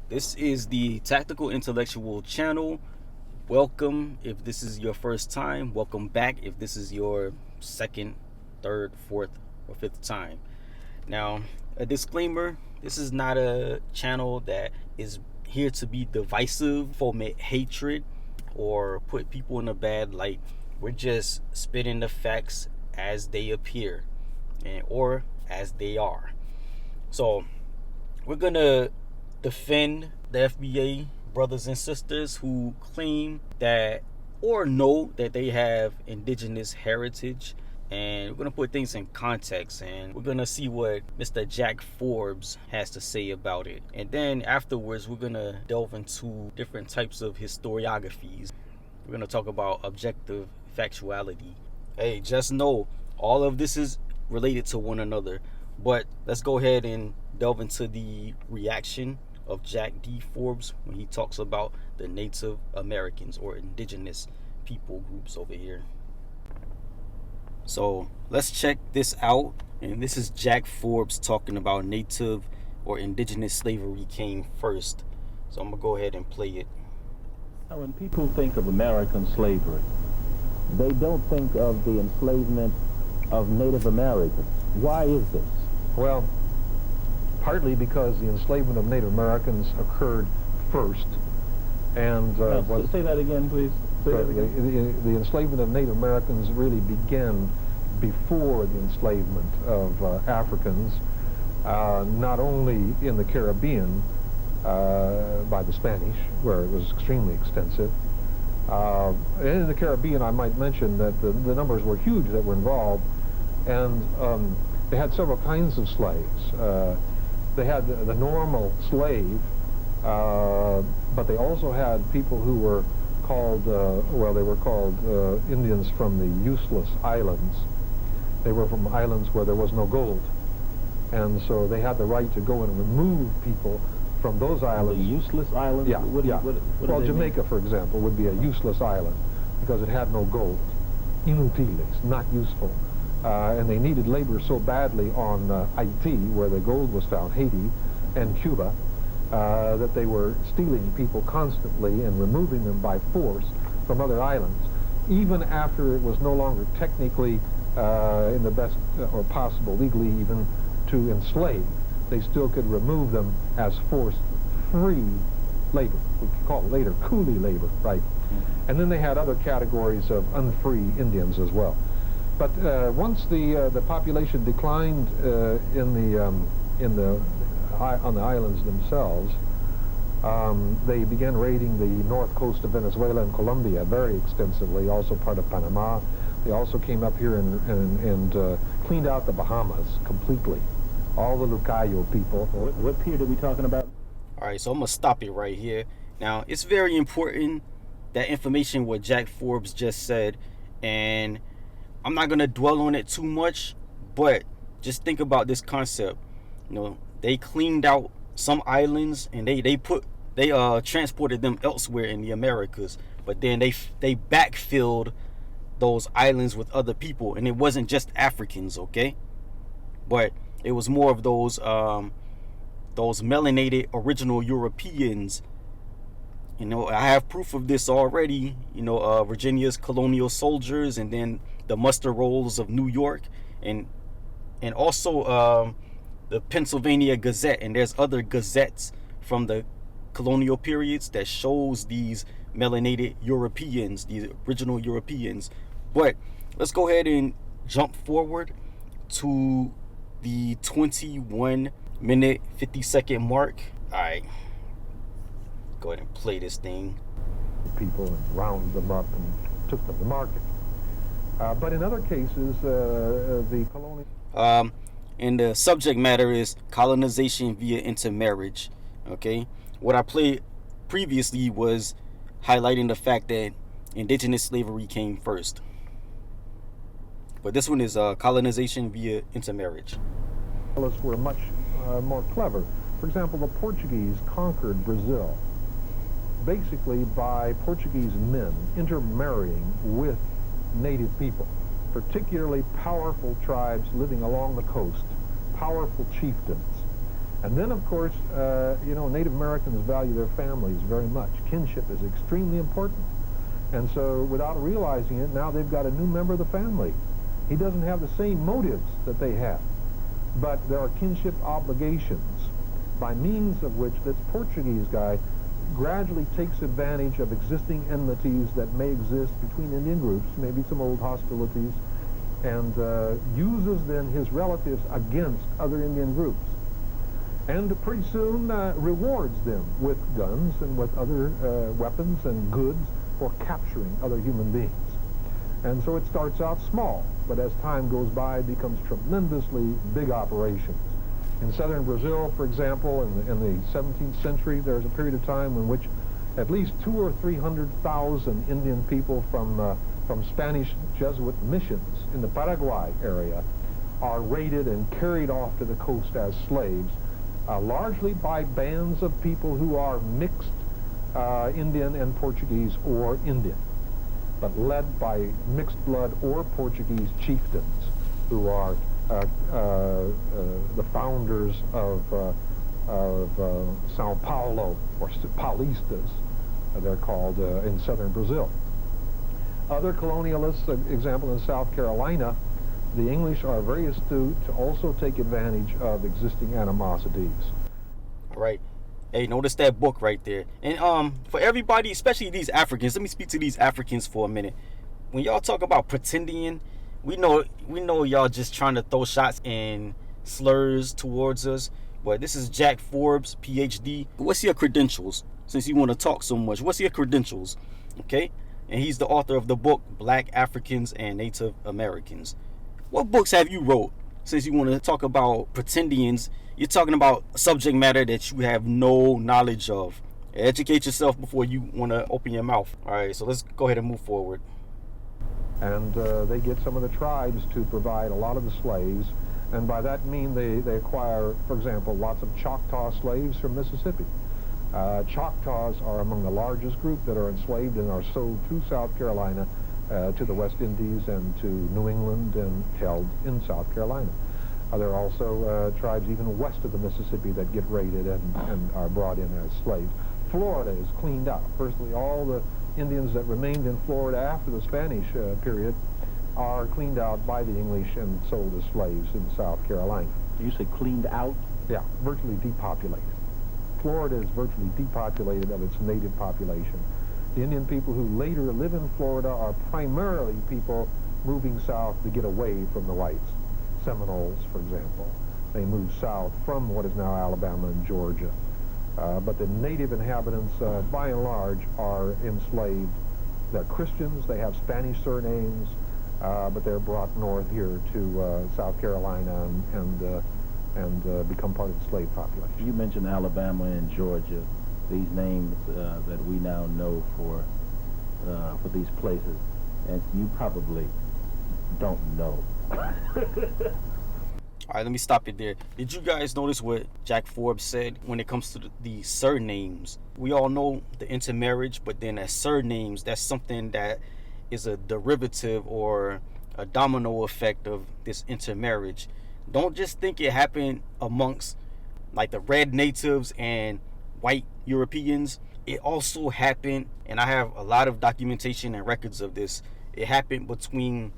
This is the Tactical Intellectual channel. Welcome if this is your first time. Welcome back if this is your second, third, fourth, or fifth time. Now, a disclaimer, this is not a channel that is here to be divisive, foment hatred, or put people in a bad light. We're just spitting the facts as they appear or as they are. So, we're going to defend the FBA brothers and sisters who claim that or know that they have indigenous heritage, and we're going to put things in context, and we're going to see what Mr. Jack Forbes has to say about it. And then afterwards, we're going to delve into different types of historiographies. We're going to talk about objective factuality. Hey, just know all of this is related to one another, but let's go ahead and delve into the reaction of Jack D. Forbes when he talks about the Native Americans or indigenous people groups over here. So let's check this out. And this is Jack Forbes talking about native or indigenous slavery came first. So I'm gonna go ahead and play it. When people think of American slavery, they don't think of the enslavement of Native Americans. Why is this? Well, partly because the enslavement of Native Americans occurred first, and say that again, please. Say that again. The enslavement of Native Americans really began before the enslavement of Africans, not only in the Caribbean by the Spanish, where it was extremely extensive. And in the Caribbean, I might mention that the numbers were huge that were involved, and they had several kinds of slaves. They had the normal slave, but they also had people who were called, they were called Indians from the useless islands. They were from islands where there was no gold. And so they had the right to go and remove people from those islands. The useless islands? Yeah, well, Jamaica, for example, would be a useless island because it had no gold. Inutiles, not useful. And they needed labor so badly on Haiti, where the gold was found, Haiti, and Cuba, that they were stealing people constantly and removing them by force from other islands. Even after it was no longer technically in the best or possible, legally even, to enslave, they still could remove them as forced free labor. We could call it later coolie labor, right? And then they had other categories of unfree Indians as well. But once the population declined on the islands themselves, they began raiding the north coast of Venezuela and Colombia very extensively, also part of Panama. They also came up here and cleaned out the Bahamas completely. All the Lucayo people. What period are we talking about? All right, so I'm gonna stop it right here. Now, it's very important that information what Jack Forbes just said, and I'm not gonna dwell on it too much, but just think about this concept. You know, they cleaned out some islands and they transported them elsewhere in the Americas, but then they backfilled those islands with other people, and it wasn't just Africans, okay? But it was more of those melanated original Europeans. You know, I have proof of this already. You know, Virginia's colonial soldiers, and then the muster rolls of New York, and also the Pennsylvania Gazette. And there's other gazettes from the colonial periods that shows these melanated Europeans, these original Europeans. But let's go ahead and jump forward to the 21-minute 50-second mark. All right, go ahead and play this thing. People and rounded them up and took them to market. But in other cases, the colonial... And the subject matter is colonization via intermarriage. Okay, what I played previously was highlighting the fact that indigenous slavery came first. But this one is colonization via intermarriage. Were much more clever. For example, the Portuguese conquered Brazil basically by Portuguese men intermarrying with native people, particularly powerful tribes living along the coast, powerful chieftains. And then, of course, Native Americans value their families very much. Kinship is extremely important. And so, without realizing it, now they've got a new member of the family. He doesn't have the same motives that they have, but there are kinship obligations by means of which this Portuguese guy gradually takes advantage of existing enmities that may exist between Indian groups, maybe some old hostilities, and uses then his relatives against other Indian groups. And pretty soon rewards them with guns and with other weapons and goods for capturing other human beings. And so it starts out small, but as time goes by, it becomes tremendously big operations. In southern Brazil, for example, in the 17th century, there's a period of time in which at least 200,000 or 300,000 Indian people from Spanish Jesuit missions in the Paraguay area are raided and carried off to the coast as slaves, largely by bands of people who are mixed Indian and Portuguese or Indian, but led by mixed blood or Portuguese chieftains who are the founders of Sao Paulo, or Paulistas, they're called in southern Brazil. Other colonialists, example in South Carolina, the English are very astute to also take advantage of existing animosities. All right. Hey, notice that book right there. And for everybody, especially these Africans, let me speak to these Africans for a minute. When y'all talk about pretending, we know y'all just trying to throw shots and slurs towards us. But this is Jack Forbes, PhD. What's your credentials? Since you want to talk so much, what's your credentials? Okay? And he's the author of the book, Black Africans and Native Americans. What books have you wrote? Since you want to talk about pretendians, you're talking about subject matter that you have no knowledge of. Educate yourself before you want to open your mouth. All right, so let's go ahead and move forward. And they get some of the tribes to provide a lot of the slaves, and by that mean they acquire, for example, lots of Choctaw slaves from Mississippi. Choctaws are among the largest group that are enslaved and are sold to South Carolina, to the West Indies and to New England and held in South Carolina. There are also tribes even west of the Mississippi that get raided and are brought in as slaves. Florida is cleaned out. Firstly, all the Indians that remained in Florida after the Spanish period are cleaned out by the English and sold as slaves in South Carolina. You say cleaned out? Yeah, virtually depopulated. Florida is virtually depopulated of its native population. The Indian people who later live in Florida are primarily people moving south to get away from the whites. Seminoles, for example. They moved south from what is now Alabama and Georgia. But the native inhabitants, by and large, are enslaved. They're Christians, they have Spanish surnames, but they're brought north here to South Carolina and become part of the slave population. You mentioned Alabama and Georgia. These names that we now know for these places, and you probably don't know. All right, let me stop it there. Did you guys notice what Jack Forbes said when it comes to the surnames? We all know the intermarriage, but then as surnames, that's something that is a derivative or a domino effect of this intermarriage. Don't just think it happened amongst like the red natives and white Europeans. It also happened, and I have a lot of documentation and records of this, it happened between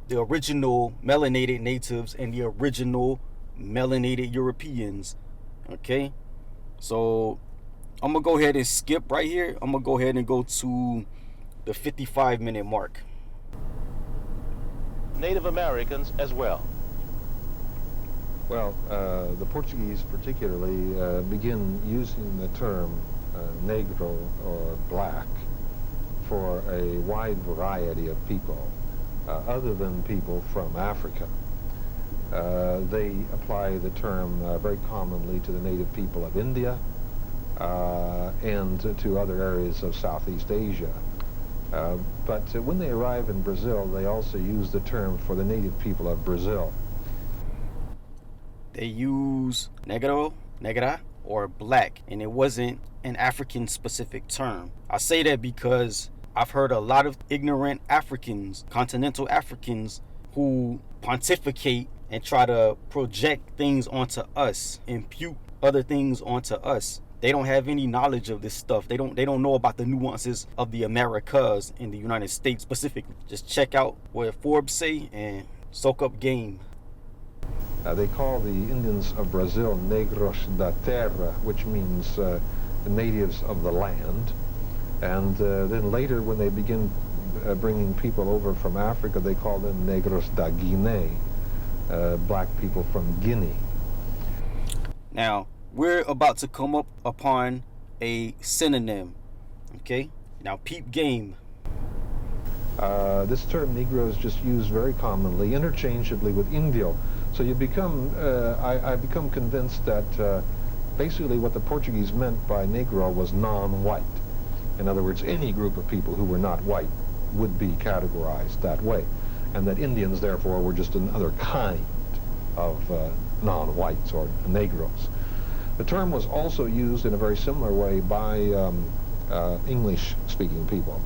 the original melanated natives and the original melanated Europeans. Okay, so I'm gonna go ahead and skip right here. I'm gonna go ahead and go to the 55-minute mark. Native Americans as well. Well, the Portuguese particularly begin using the term negro or black for a wide variety of people other than people from Africa. They apply the term very commonly to the native people of India and to other areas of Southeast Asia. But when they arrive in Brazil, they also use the term for the native people of Brazil. They use negro, negra, or black, and it wasn't an African specific term. I say that because I've heard a lot of ignorant Africans, continental Africans, who pontificate and try to project things onto us, impute other things onto us. They don't have any knowledge of this stuff. They don't know about the nuances of the Americas in the United States specifically. Just check out what Forbes say and soak up game. They call the Indians of Brazil negros da terra, which means natives of the land. And then later, when they begin bringing people over from Africa, they call them negros da Guinea, black people from Guinea. Now, we're about to come up upon a synonym, okay? Now, peep game. This term Negro is just used very commonly, interchangeably with Indio. So you become, I become convinced that basically what the Portuguese meant by Negro was non-white. In other words, any group of people who were not white would be categorized that way. And that Indians, therefore, were just another kind of non-whites or Negros. The term was also used in a very similar way by English-speaking people.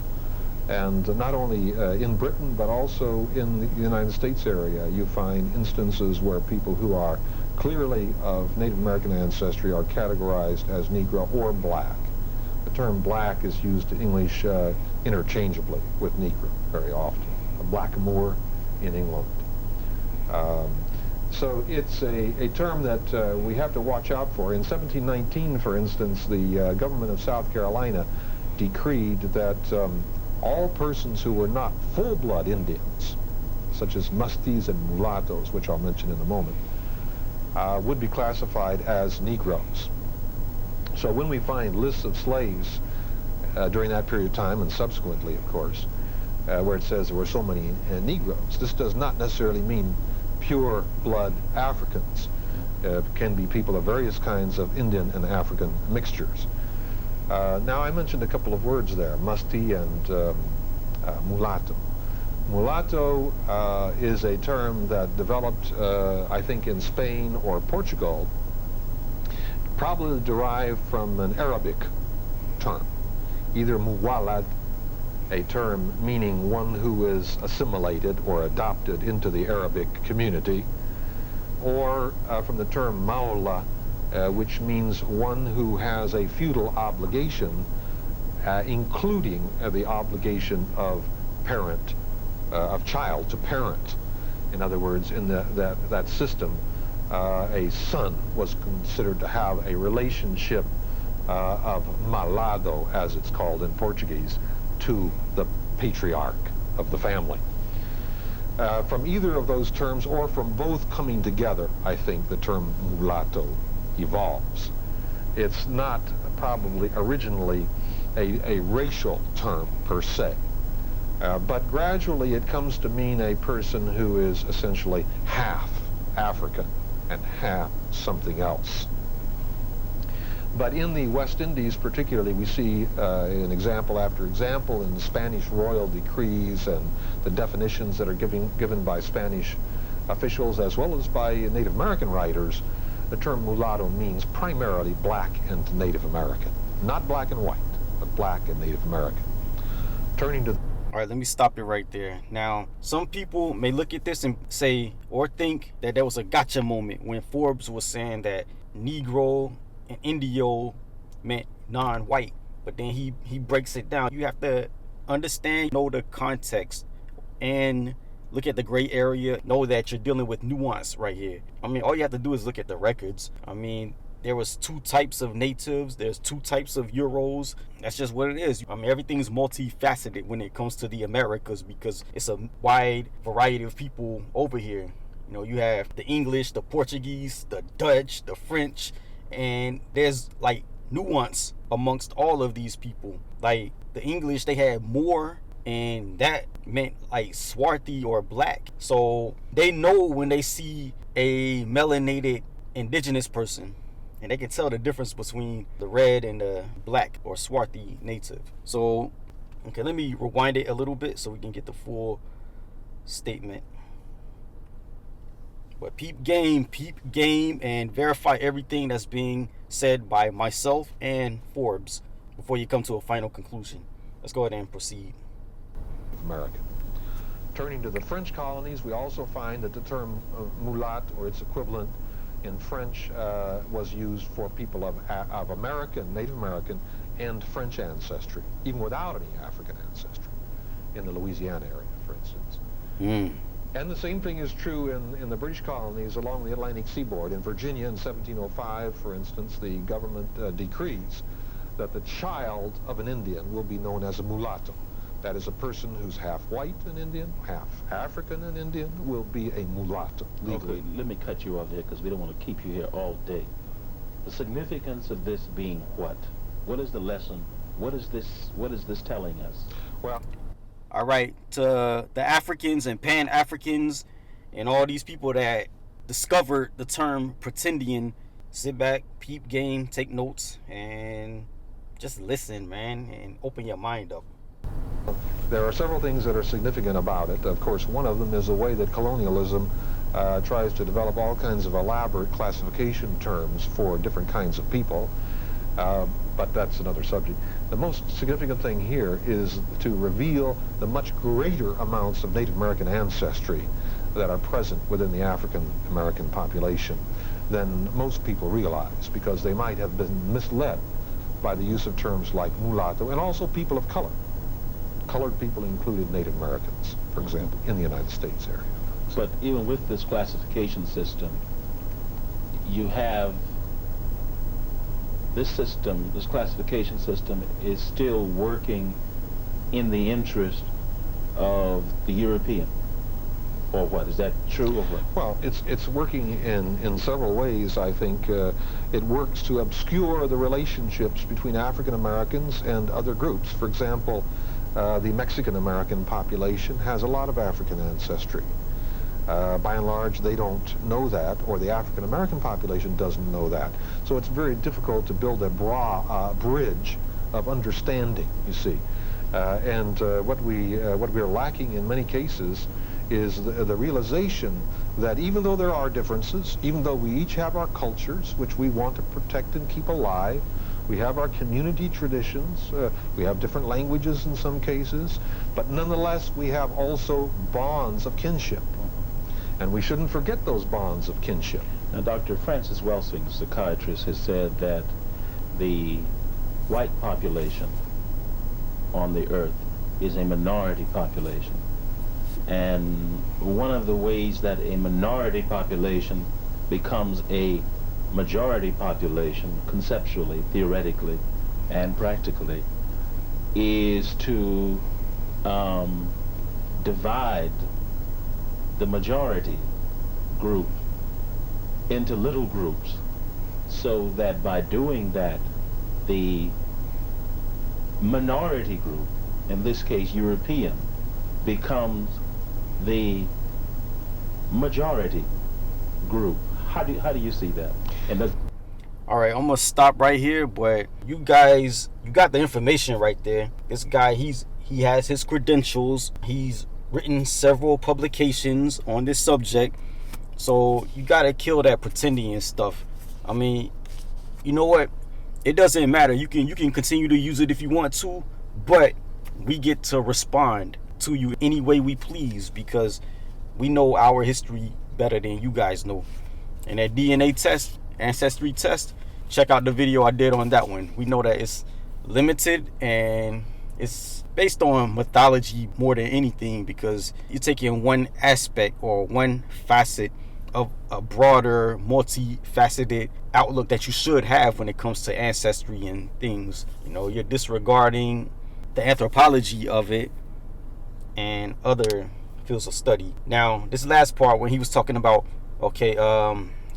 And not only in Britain, but also in the United States area, you find instances where people who are clearly of Native American ancestry are categorized as Negro or black. The term black is used in English interchangeably with Negro very often. A blackamoor in England. So it's a term that we have to watch out for. In 1719, for instance, the government of South Carolina decreed that all persons who were not full-blood Indians, such as musties and mulattoes, which I'll mention in a moment, would be classified as Negroes. So when we find lists of slaves during that period of time, and subsequently, of course, where it says there were so many Negroes, this does not necessarily mean pure blood Africans. Can be people of various kinds of Indian and African mixtures. Now, I mentioned a couple of words there, musty and mulatto. Mulatto is a term that developed, I think, in Spain or Portugal, probably derived from an Arabic term, either muwalad, a term meaning one who is assimilated or adopted into the Arabic community, or from the term maula, which means one who has a feudal obligation, including the obligation of parent, of child to parent. In other words, in that system, a son was considered to have a relationship of malado, as it's called in Portuguese, to the patriarch of the family. From either of those terms, or from both coming together, I think the term mulatto evolves. It's not probably originally a racial term per se, but gradually it comes to mean a person who is essentially half African and half something else. But in the West Indies particularly, we see an example after example in Spanish royal decrees and the definitions that are given by Spanish officials as well as by Native American writers. The term mulatto means primarily black and Native American. Not black and white, but black and Native American. Turning to... All right, let me stop it right there. Now, some people may look at this and say or think that there was a gotcha moment when Forbes was saying that Negro and Indio meant non-white, but then he breaks it down. You have to understand, know the context, and look at the gray area. Know that you're dealing with nuance right here. I mean, all you have to do is look at the records. I mean, there was two types of natives. There's two types of Euros. That's just what it is. I mean, everything's multifaceted when it comes to the Americas because it's a wide variety of people over here. You know, you have the English, the Portuguese, the Dutch, the French, and there's like nuance amongst all of these people. Like the English, they had more, and that meant like swarthy or black. So they know when they see a melanated indigenous person, and they can tell the difference between the red and the black or swarthy native. So, okay, let me rewind it a little bit so we can get the full statement. But peep game, and verify everything that's being said by myself and Forbes before you come to a final conclusion. Let's go ahead and proceed. American. Turning to the French colonies, we also find that the term mulat or its equivalent in French was used for people of Native American and French ancestry, even without any African ancestry, in the Louisiana area, for instance. And the same thing is true in the British colonies along the Atlantic seaboard. In Virginia in 1705, for instance, the government decrees that the child of an Indian will be known as a mulatto. That is, a person who's half white and Indian, half African and Indian will be a mulatto legally. Okay, let me cut you off there because we don't want to keep you here all day. The significance of this being what? What is the lesson? What is this telling us? Well, all right, to the Africans and Pan Africans and all these people that discovered the term pretendian, sit back, peep game, take notes, and just listen, man, and open your mind up. there are several things that are significant about it. Of course, one of them is the way that colonialism tries to develop all kinds of elaborate classification terms for different kinds of people. But that's another subject. The most significant thing here is to reveal the much greater amounts of Native American ancestry that are present within the African American population than most people realize, because they might have been misled by the use of terms like mulatto, and also people of color. Colored people included Native Americans, for example, in the United States area. But even with this classification system, you have this system, this classification system is still working in the interest of the European, or what? Is that true, or what? Well, it's working in several ways, I think. It works to obscure the relationships between African Americans and other groups. For example, the Mexican American population has a lot of African ancestry. By and large, they don't know that, or the African American population doesn't know that. So it's very difficult to build a bridge of understanding, you see. What we are lacking in many cases is the realization that even though there are differences, even though we each have our cultures, which we want to protect and keep alive, we have our community traditions, we have different languages in some cases, but nonetheless we have also bonds of kinship. And we shouldn't forget those bonds of kinship. Now, Dr. Francis Welsing, psychiatrist, has said that the white population on the earth is a minority population. And one of the ways that a minority population becomes a majority population, conceptually, theoretically, and practically, is to divide the majority group into little groups, so that by doing that, the minority group, in this case European, becomes the majority group. How do you see that? And all right, I'm gonna stop right here, but you guys, you got the information right there. This guy, he has his credentials. He's written several publications on this subject, so you gotta kill that pretending and stuff. I mean, you know what? It doesn't matter. You can continue to use it if you want to, but we get to respond to you any way we please, because we know our history better than you guys know. And that DNA test, ancestry test, check out the video I did on that one. We know that it's limited and it's based on mythology more than anything, because you're taking one aspect or one facet of a broader, multifaceted outlook that you should have when it comes to ancestry and things. You know, you're disregarding the anthropology of it and other fields of study. Now, this last part when he was talking about, okay,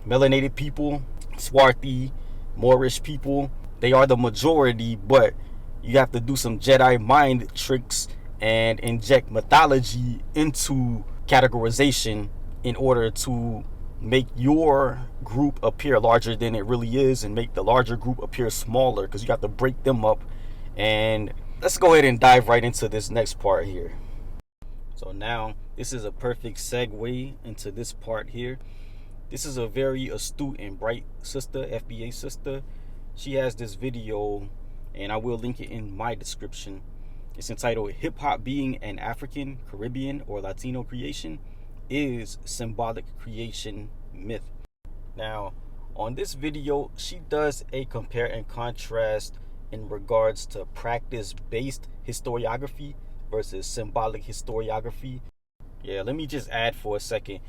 melanated people, swarthy, Moorish people, they are the majority, but you have to do some Jedi mind tricks and inject mythology into categorization in order to make your group appear larger than it really is and make the larger group appear smaller, because you have to break them up. And let's go ahead and dive right into this next part here. So now this is a perfect segue into this part here. This is a very astute and bright sister, FBA sister. She has this video, and I will link it in my description. It's entitled "Hip Hop Being an African, Caribbean, or Latino Creation? Is Symbolic Creation Myth?" Now, on this video, she does a compare and contrast in regards to practice-based historiography versus symbolic historiography. Yeah, let me just add for a second.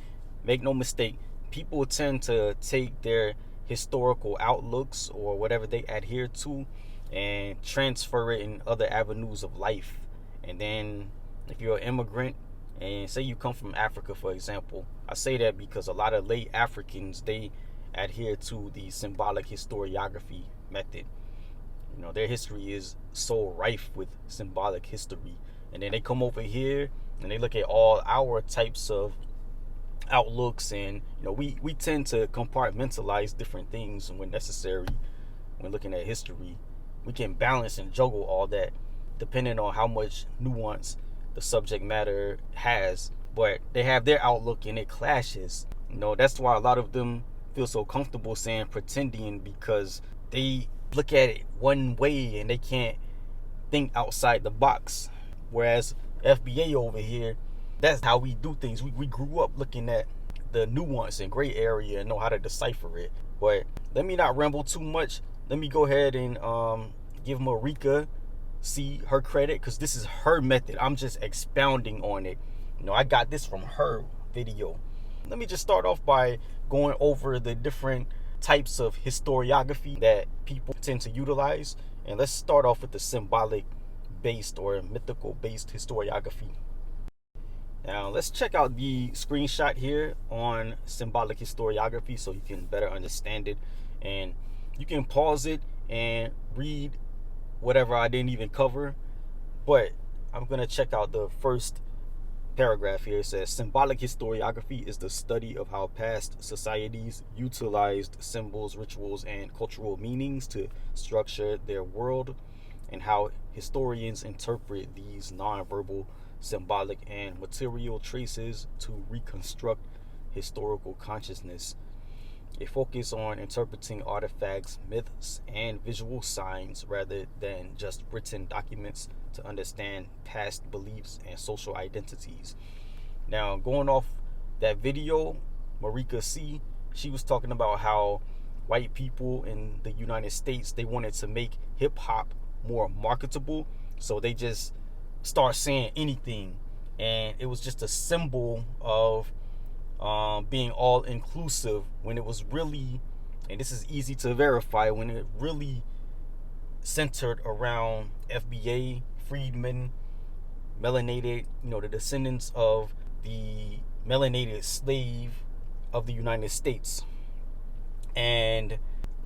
Make no mistake, people tend to take their historical outlooks or whatever they adhere to and transfer it in other avenues of life. And then if you're an immigrant and say you come from Africa, for example, I say that because a lot of late Africans, they adhere to the symbolic historiography method. You know, their history is so rife with symbolic history. And then they come over here and they look at all our types of outlooks, and you know, we tend to compartmentalize different things when necessary. When looking at history, we can balance and juggle all that depending on how much nuance the subject matter has, but they have their outlook and it clashes. You know, that's why a lot of them feel so comfortable saying pretending, because they look at it one way and they can't think outside the box. Whereas FBA over here, that's how we do things. We grew up looking at the nuance and gray area and know how to decipher it. But let me not ramble too much. Let me go ahead and give Marika C her credit, because this is her method. I'm just expounding on it. You know, I got this from her video. Let me just start off by going over the different types of historiography that people tend to utilize. And let's start off with the symbolic based or mythical based historiography. Now let's check out the screenshot here on symbolic historiography so you can better understand it, and you can pause it and read whatever I didn't even cover. But I'm gonna check out the first paragraph here. It says symbolic historiography is the study of how past societies utilized symbols, rituals, and cultural meanings to structure their world, and how historians interpret these nonverbal, symbolic, and material traces to reconstruct historical consciousness. A focus on interpreting artifacts, myths, and visual signs rather than just written documents to understand past beliefs and social identities. Now, going off that video, Marika C, she was talking about how white people in the United States, they wanted to make hip-hop more marketable, so they just start saying anything, and it was just a symbol of being all inclusive, when it was really, and this is easy to verify, when it really centered around FBA, freedmen, melanated, you know, the descendants of the melanated slave of the United States. And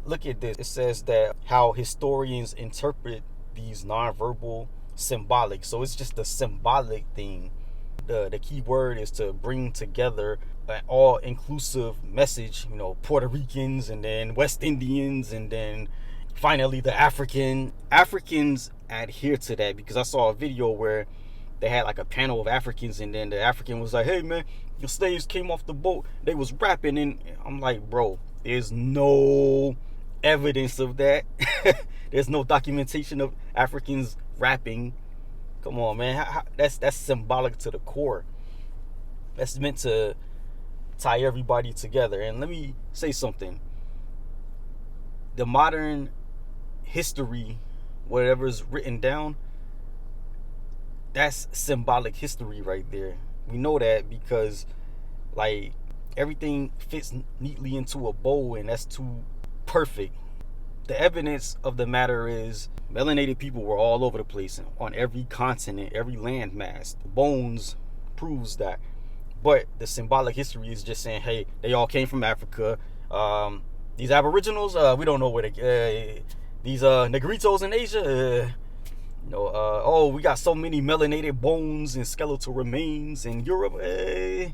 look at this. It says that how historians interpret these nonverbal symbolic. So it's just the symbolic thing. The key word is to bring together an all-inclusive message. You know, Puerto Ricans, and then West Indians, and then finally the Africans adhere to that, because I saw a video where they had like a panel of Africans, and then the African was like, hey man, your slaves came off the boat, they was rapping, and I'm like, bro, there's no evidence of that. There's no documentation of Africans rapping. Come on, man. That's symbolic to the core. That's meant to tie everybody together. And let me say something. The modern history, whatever's written down, that's symbolic history right there. We know that because, like, everything fits neatly into a bow, and that's too perfect. The evidence of the matter is melanated people were all over the place, on every continent, every landmass. The bones proves that. But the symbolic history is just saying, hey, they all came from Africa. These aboriginals, we don't know where they, these negritos in Asia, oh, we got so many melanated bones and skeletal remains in Europe. I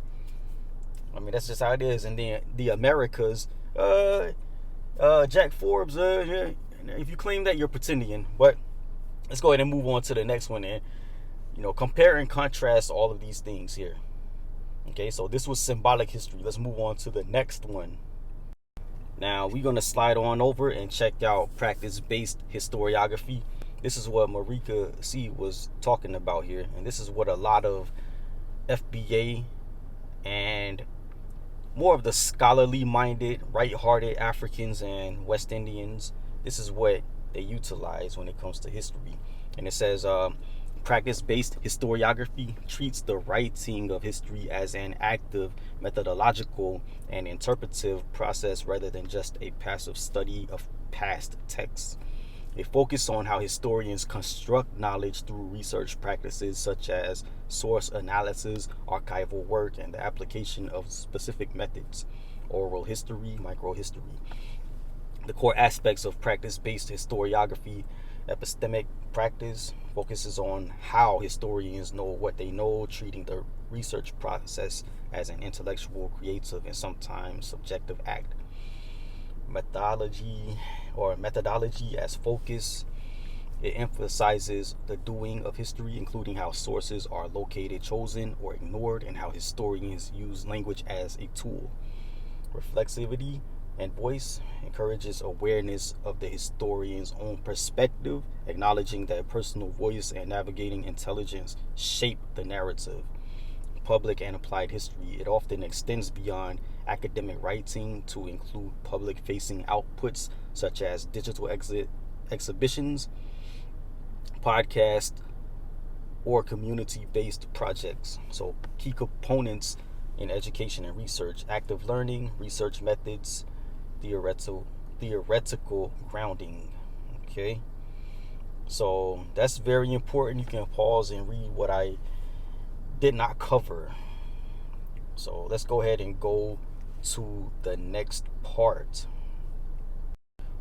mean, that's just how it is. And then the Americas, Jack Forbes, yeah, if you claim that, you're pretending. But let's go ahead and move on to the next one, and compare and contrast all of these things here. Okay, so this was symbolic history. Let's move on to the next one. Now we're going to slide on over and check out practice-based historiography. This is what Marika C was talking about here, and this is what a lot of FBA and more of the scholarly minded, right-hearted Africans and West Indians, this is what they utilize when it comes to history. And it says, practice-based historiography treats the writing of history as an active, methodological, and interpretive process rather than just a passive study of past texts. They focus on how historians construct knowledge through research practices such as source analysis, archival work, and the application of specific methods, oral history, microhistory. The core aspects of practice-based historiography, epistemic practice, focuses on how historians know what they know, treating the research process as an intellectual, creative, and sometimes subjective act. Methodology as focus, it emphasizes the doing of history, including how sources are located, chosen, or ignored, and how historians use language as a tool. Reflexivity and voice encourages awareness of the historian's own perspective, acknowledging that personal voice and navigating intelligence shape the narrative. Public and applied history, it often extends beyond academic writing to include public-facing outputs such as digital exhibitions, podcasts, or community-based projects. So key components in education and research: active learning, research methods, theoretical grounding. Okay, so that's very important. You can pause and read what I did not cover. So let's go ahead and go to the next part.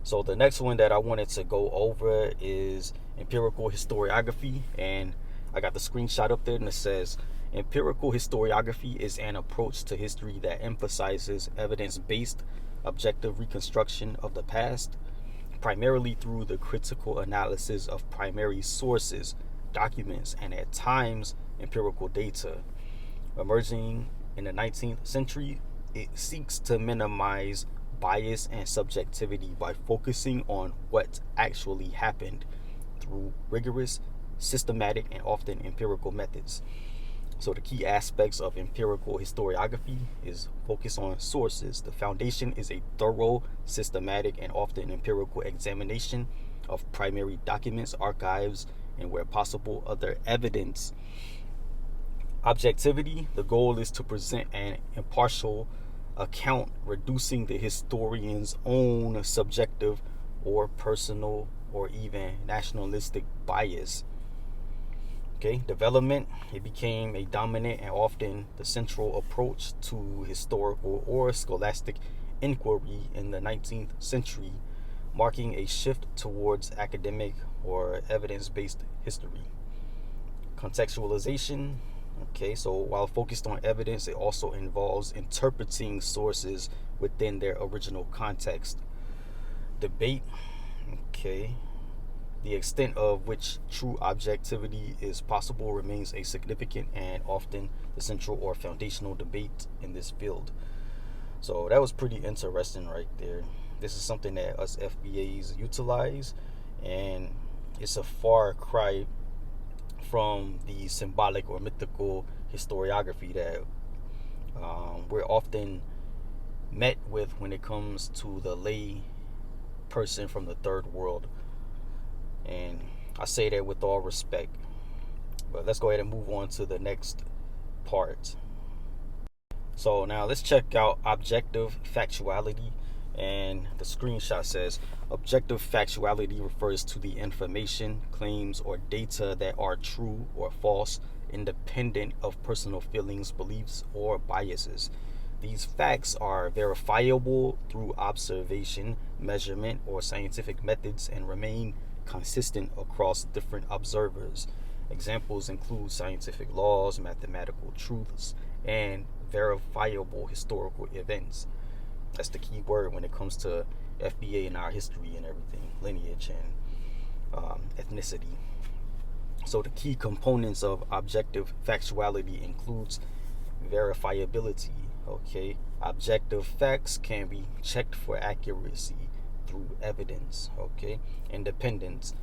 So the next one that I wanted to go over is empirical historiography, and I got the screenshot up there, and it says empirical historiography is an approach to history that emphasizes evidence-based objective reconstruction of the past, primarily through the critical analysis of primary sources, documents, and at times empirical data. Emerging in the 19th century, it seeks to minimize bias and subjectivity by focusing on what actually happened through rigorous, systematic, and often empirical methods. So the key aspects of empirical historiography is focus on sources. The foundation is a thorough, systematic, and often empirical examination of primary documents, archives, and where possible, other evidence. Objectivity, the goal is to present an impartial account, reducing the historian's own subjective or personal or even nationalistic bias. Okay, development, it became a dominant and often the central approach to historical or scholastic inquiry in the 19th century, marking a shift towards academic or evidence-based history. Contextualization, okay, so while focused on evidence, it also involves interpreting sources within their original context. Debate, okay, the extent of which true objectivity is possible remains a significant and often the central or foundational debate in this field. So that was pretty interesting right there. This is something that us FBAs utilize, and it's a far cry from the symbolic or mythical historiography that we're often met with when it comes to the lay person from the third world. And I say that with all respect. But let's go ahead and move on to the next part. So now let's check out objective factuality. And the screenshot says, objective factuality refers to the information, claims, or data that are true or false, independent of personal feelings, beliefs, or biases. These facts are verifiable through observation, measurement, or scientific methods and remain consistent across different observers. Examples include scientific laws, mathematical truths, and verifiable historical events. That's the key word when it comes to FBA and our history and everything, lineage and ethnicity. So the key components of objective factuality includes verifiability. Okay, objective facts can be checked for accuracy through evidence. Okay, independence,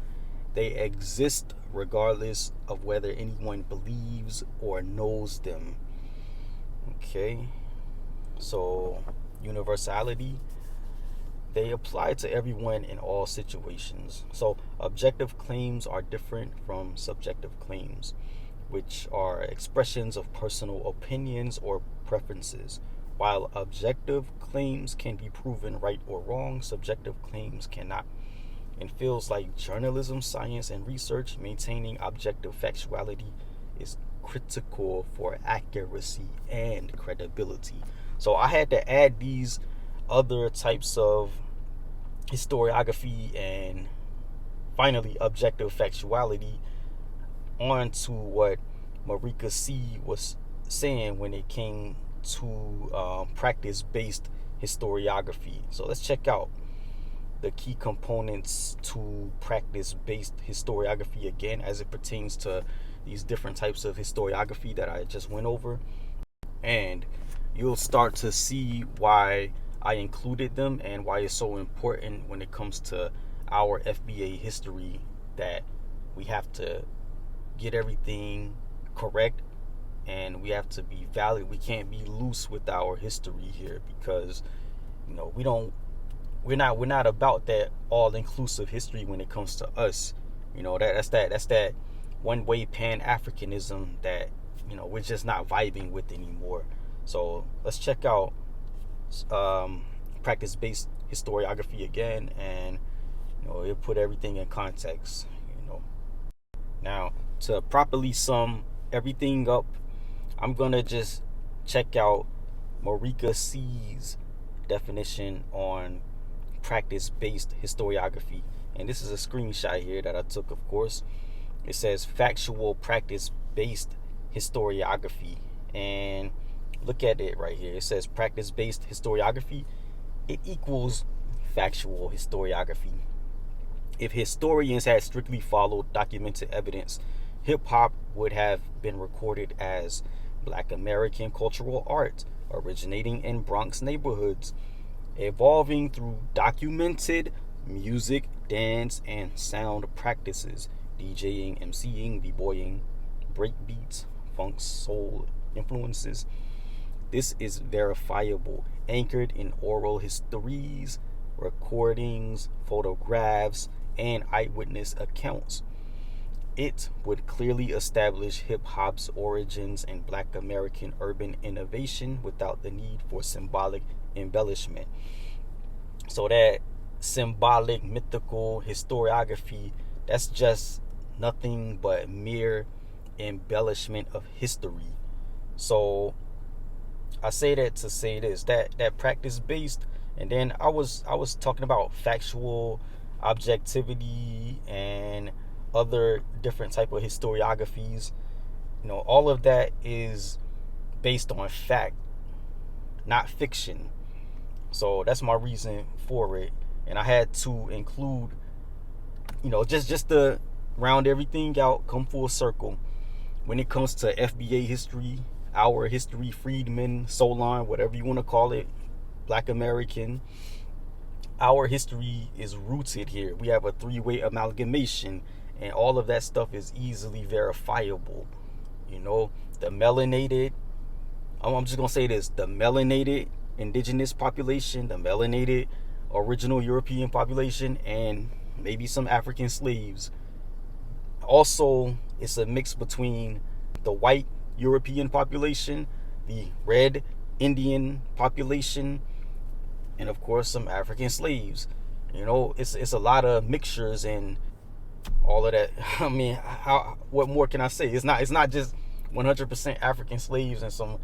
they exist regardless of whether anyone believes or knows them. Okay, So universality, they apply to everyone in all situations. So objective claims are different from subjective claims, which are expressions of personal opinions or preferences. While objective claims can be proven right or wrong, subjective claims cannot. In fields like journalism, science, and research, maintaining objective factuality is critical for accuracy and credibility. So I had to add these other types of historiography and finally objective factuality onto what Marika C was saying when it came to practice-based historiography. So let's check out the key components to practice-based historiography again as it pertains to these different types of historiography that I just went over. And you'll start to see why I included them and why it's so important when it comes to our FBA history that we have to get everything correct and we have to be valid. We can't be loose with our history here because we're not about that all-inclusive history when it comes to us. That's that one-way Pan-Africanism that we're just not vibing with anymore. So let's check out practice-based historiography again, and it'll put everything in context. Now, to properly sum everything up, I'm gonna just check out Marika C's definition on practice-based historiography, and this is a screenshot here that I took, of course. It says factual practice-based historiography, and look at it right here. It says practice-based historiography, it equals factual historiography. If historians had strictly followed documented evidence, hip-hop would have been recorded as Black American cultural art originating in Bronx neighborhoods, evolving through documented music, dance, and sound practices, DJing, MCing, b-boying, breakbeats, funk, soul influences. This is verifiable, anchored in oral histories, recordings, photographs, and eyewitness accounts. It would clearly establish hip-hop's origins in Black American urban innovation without the need for symbolic embellishment. So that symbolic, mythical historiography, that's just nothing but mere embellishment of history. So I say that to say this, that practice-based, and then I was talking about factual objectivity and other different type of historiographies. All of that is based on fact, not fiction. So that's my reason for it, and I had to include, just to round everything out, come full circle. When it comes to FBA history, our history, freedmen, Solon, whatever you want to call it, Black American, our history is rooted here. We have a three-way amalgamation, and all of that stuff is easily verifiable. The melanated, I'm just going to say this, the melanated indigenous population, the melanated original European population, and maybe some African slaves. Also, it's a mix between the white European population, the red Indian population, and of course some African slaves. It's a lot of mixtures and all of that. I mean, what more can I say? It's not just 100% African slaves and some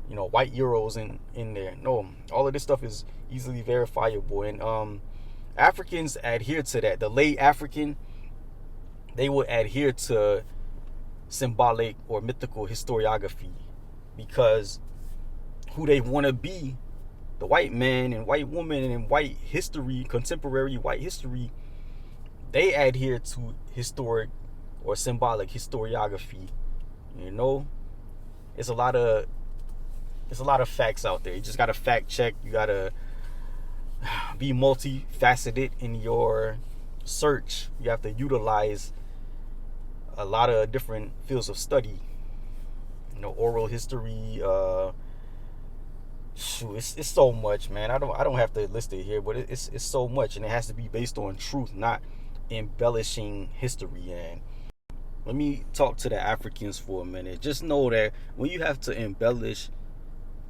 white Euros in there. No, all of this stuff is easily verifiable, and Africans adhere to that. The late African, they will adhere to symbolic or mythical historiography because who they want to be, the white man and white woman and white history, contemporary white history, they adhere to historic or symbolic historiography. It's a lot of facts out there. You just gotta fact check. You gotta be multifaceted in your search. You have to utilize a lot of different fields of study. Oral history, Shoot, it's so much, man. I don't have to list it here, but it's so much, and it has to be based on truth, not embellishing history. And let me talk to the Africans for a minute. Just know that when you have to embellish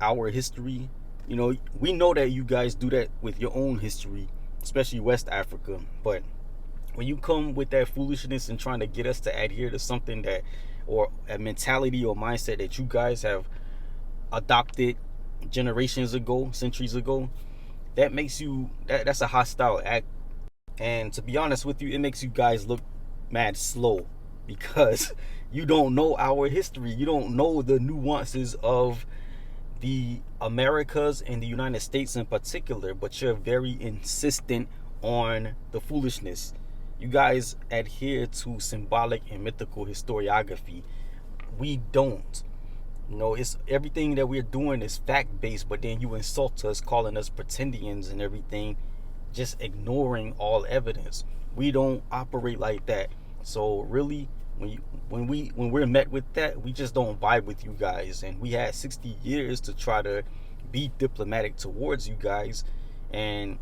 our history, we know that you guys do that with your own history, especially West Africa. But when you come with that foolishness and trying to get us to adhere to something that, or a mentality or mindset that you guys have adopted generations ago, centuries ago, that makes you that's a hostile act. And to be honest with you, it makes you guys look mad slow, because you don't know our history. You don't know the nuances of the Americas and the United States in particular, but you're very insistent on the foolishness. You guys adhere to symbolic and mythical historiography. We don't. It's everything that we're doing is fact-based, but then you insult us, calling us pretendians and everything, just ignoring all evidence. We don't operate like that. So really, when we're met with that, we just don't vibe with you guys. And we had 60 years to try to be diplomatic towards you guys, and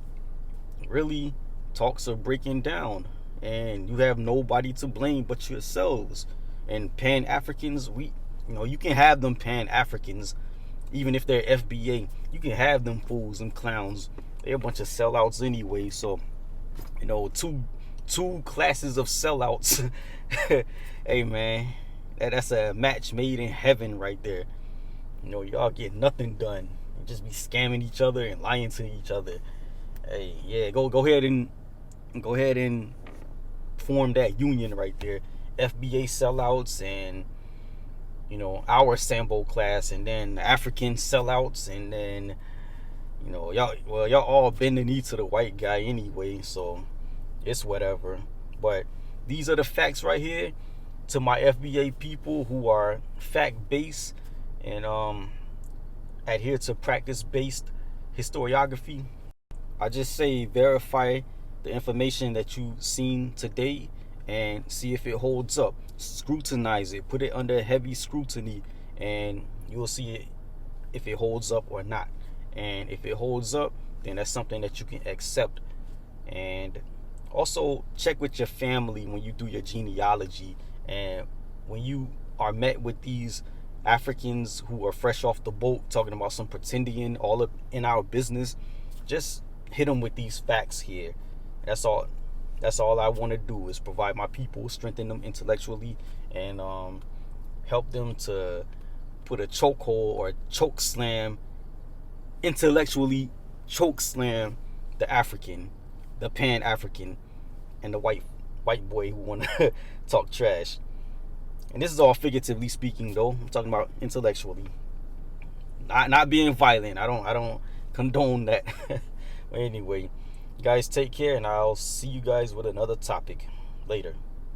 really talks are breaking down, and you have nobody to blame but yourselves. And Pan Africans, you can have them Pan Africans, even if they're FBA. You can have them fools and clowns. They're a bunch of sellouts anyway. So, two classes of sellouts. Hey man, that's a match made in heaven right there. Y'all get nothing done. You just be scamming each other and lying to each other. Hey, yeah, go ahead and form that union right there. FBA sellouts and our Sambo class, and then African sellouts, and then y'all all bend the knee to the white guy anyway, so it's whatever. But these are the facts right here to my FBA people who are fact-based and adhere to practice-based historiography. I just say verify the information that you've seen today and see if it holds up. Scrutinize it, put it under heavy scrutiny, and you'll see it if it holds up or not. And if it holds up, then that's something that you can accept. And also check with your family when you do your genealogy, and when you are met with these Africans who are fresh off the boat talking about some pretendian all up in our business, just hit them with these facts here. That's all I want to do, is provide my people, strengthen them intellectually, and help them to put a chokehold or choke slam, intellectually choke slam the African, the Pan African, and the white boy who want to talk trash. And this is all figuratively speaking, though. I'm talking about intellectually, not being violent. I don't condone that. But anyway, guys, take care, and I'll see you guys with another topic later.